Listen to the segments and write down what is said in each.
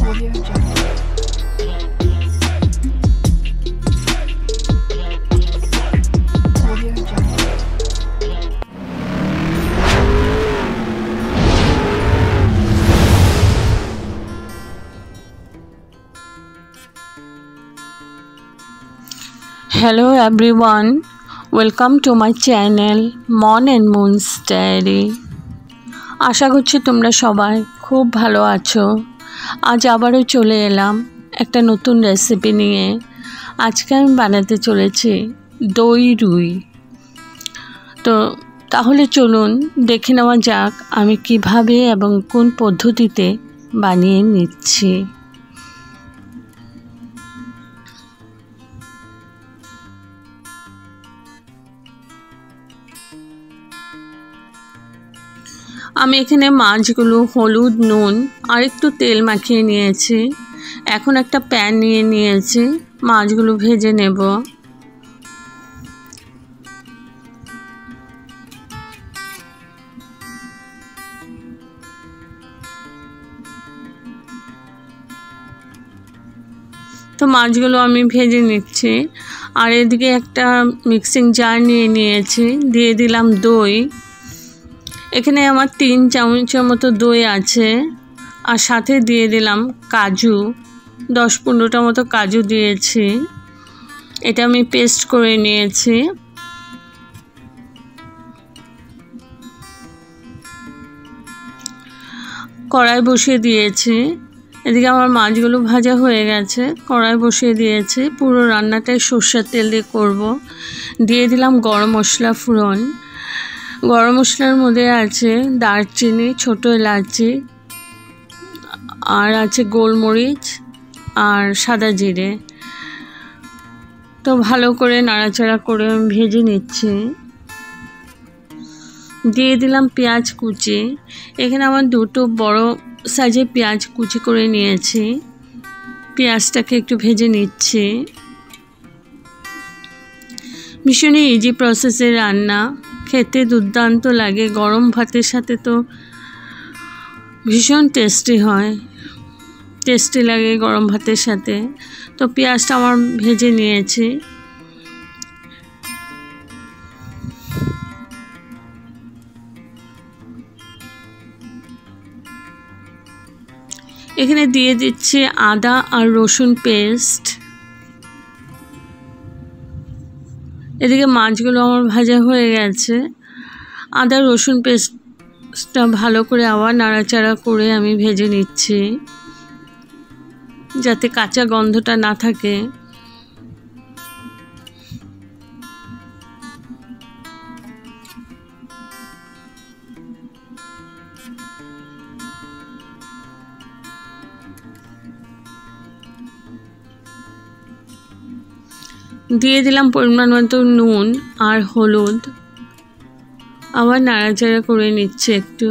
Audio Jungle. Audio Jungle. Hello everyone, welcome to my channel Mon and Moon's Diary. আশা করছি তোমরা সবাই খুব ভালো আছো। আজ আবারও চলে এলাম একটা নতুন রেসিপি নিয়ে। আজকে আমি বানাতে চলেছি দই রুই। তাহলে চলুন দেখে নেওয়া যাক আমি কিভাবে এবং কোন পদ্ধতিতে বানিয়ে নিচ্ছি। আমি এখানে মাছগুলো হলুদ নুন আর একটু তেল মাখিয়ে নিয়েছি। এখন একটা প্যান নিয়ে নিয়েছি, মাছগুলো ভেজে নেব। তো মাছগুলো আমি ভেজে নিচ্ছি। আর এদিকে একটা মিক্সিং জার নিয়ে নিয়েছি, দিয়ে দিলাম দই। এখানে আমার 3 চামচের মতো দই আছে। আর সাথে দিয়ে দিলাম কাজু, 10-15টা মতো কাজু দিয়েছি। এটা আমি পেস্ট করে নিয়েছি। কড়াই বসিয়ে দিয়েছি। এদিকে আমার মাছগুলো ভাজা হয়ে গেছে। কড়াই বসিয়ে দিয়েছি। পুরো রান্নাটাই সরষের তেল দিয়ে করব। দিয়ে দিলাম গরম মশলা ফোড়ন। গরম মশলার মধ্যে আছে দারচিনি, ছোট এলাচি, আর আছে গোলমরিচ আর সাদা জিরে। তো ভালো করে নাড়াচাড়া করে আমি ভেজে নিচ্ছি। দিয়ে দিলাম পেঁয়াজ কুচি। এখানে আমার 2টো বড় সাইজের পেঁয়াজ কুচি করে নিয়েছি। পেঁয়াজটাকে একটু ভেজে নিচ্ছি। ভীষণই ইজি প্রসেসের রান্না, খেতে দুর্দান্ত লাগে। গরম ভাতের সাথে তো ভীষণ টেস্টি হয়, টেস্টি লাগে গরম ভাতের সাথে। তো পেঁয়াজটা আমার ভেজে নিয়েছি। এখানে দিয়ে দিচ্ছি আদা আর রসুন পেস্ট। এদিকে মাছগুলো আমার ভাজা হয়ে গেছে। আদা রসুন পেস্টটা ভালো করে আবার নাড়াচাড়া করে আমি ভেজে নিচ্ছি, যাতে কাঁচা গন্ধটা না থাকে। দিয়ে দিলাম পরিমাণ মতো নুন আর হলুদ। আবার নাড়াচাড়া করে নিচ্ছে একটু।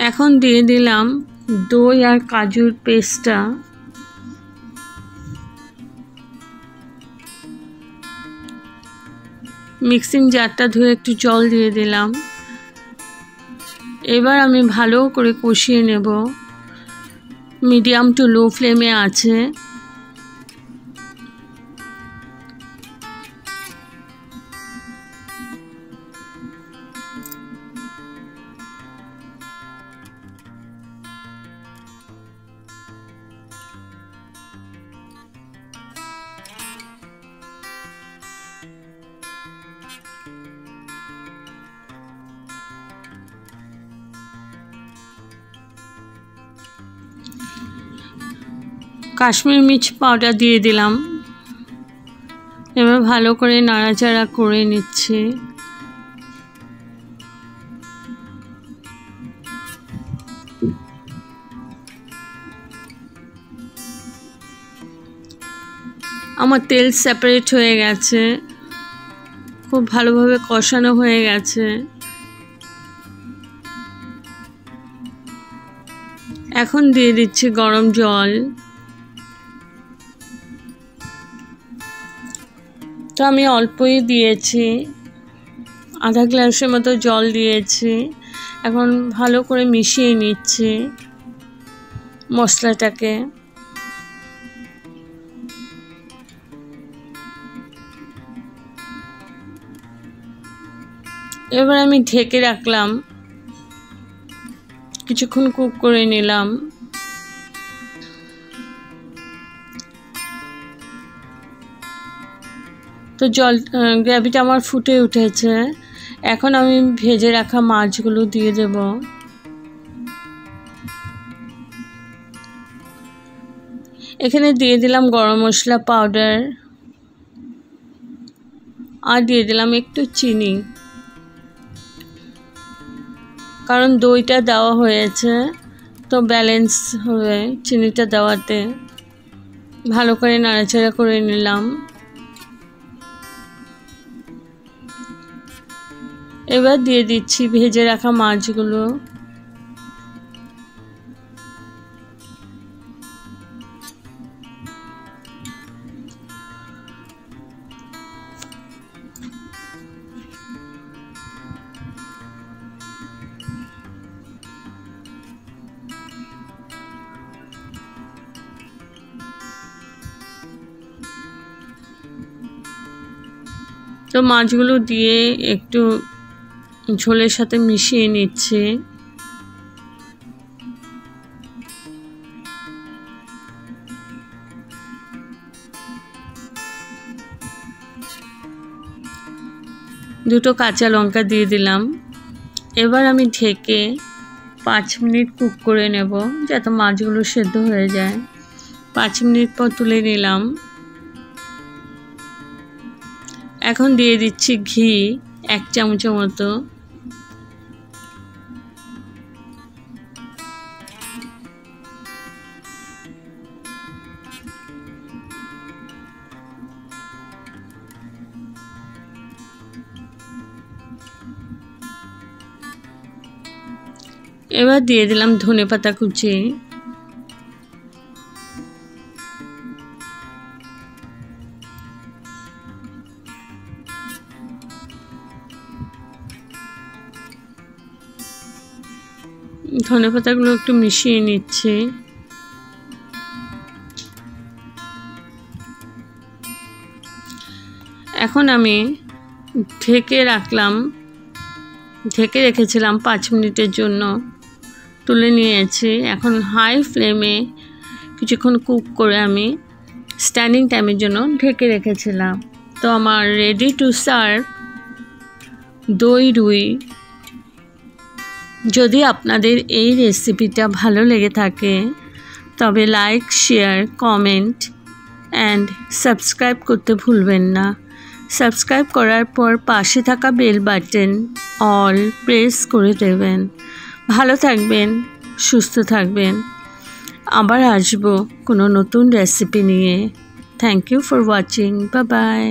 এখন দিয়ে দিলাম দই আর কাজুর পেস্টটা। মিক্সিং জারটা ধুয়ে একটু জল দিয়ে দিলাম। এবার আমি ভালো করে কষিয়ে নেব। মিডিয়াম টু লো ফ্লেমে আছে। কাশ্মীরি মির্চ পাউডার দিয়ে দিলাম। এবার ভালো করে নাড়াচাড়া করে নিচ্ছি। আমার তেল সেপারেট হয়ে গেছে, খুব ভালোভাবে কষানো হয়ে গেছে। এখন দিয়ে দিচ্ছি গরম জল। তো আমি অল্পই দিয়েছি, আধা গ্লাসের মতো জল দিয়েছি। এখন ভালো করে মিশিয়ে নিচ্ছি মশলাটাকে। এবার আমি ঢেকে রাখলাম, কিছুক্ষণ কুক করে নিলাম। তো গ্রেভিটা আমার ফুটে উঠেছে। এখন আমি ভেজে রাখা মাছগুলো দিয়ে দেব। এখানে দিয়ে দিলাম গরম মশলা পাউডার, আর দিয়ে দিলাম একটু চিনি, কারণ দইটা দেওয়া হয়েছে তো ব্যালেন্স হবে চিনিটা দেওয়াতে। ভালো করে নাড়াচাড়া করে নিলাম। এবার দিয়ে দিচ্ছি ভেজে রাখা মাছগুলো। তো মাছগুলো দিয়ে একটু ঝোলের সাথে মিশিয়ে নিচ্ছে। দুটো কাঁচা লঙ্কা দিয়ে দিলাম। এবার আমি ঢেকে 5 মিনিট কুক করে নেব, যাতে মাছগুলো সেদ্ধ হয়ে যায়। 5 মিনিট পর তুলে নিলাম। এখন দিয়ে দিচ্ছি ঘি 1 চামচের মতো। এবার দিয়ে দিলাম ধনেপাতা কুচি। ধনেপাতাগুলো একটু মিশিয়ে নিচ্ছি। এখন আমি ঢেকে রেখেছিলাম 5 মিনিটের জন্য, তুলে নিয়েছি। এখন হাই ফ্লেমে কিছুক্ষণ কুক করে আমি স্ট্যান্ডিং টাইমের জন্য ঢেকে রেখেছিলাম। তো আমার রেডি টু সার্ভ দই রুই। যদি আপনাদের এই রেসিপিটা ভালো লেগে থাকে তবে like, share, comment and subscribe করতে ভুলবেন না। সাবস্ক্রাইব করার পর পাশে থাকা বেল বাটন অল প্রেস করে দেবেন। ভালো থাকবেন, সুস্থ থাকবেন। আবার আসবো কোনো নতুন রেসিপি নিয়ে। Thank you for watching. Bye by.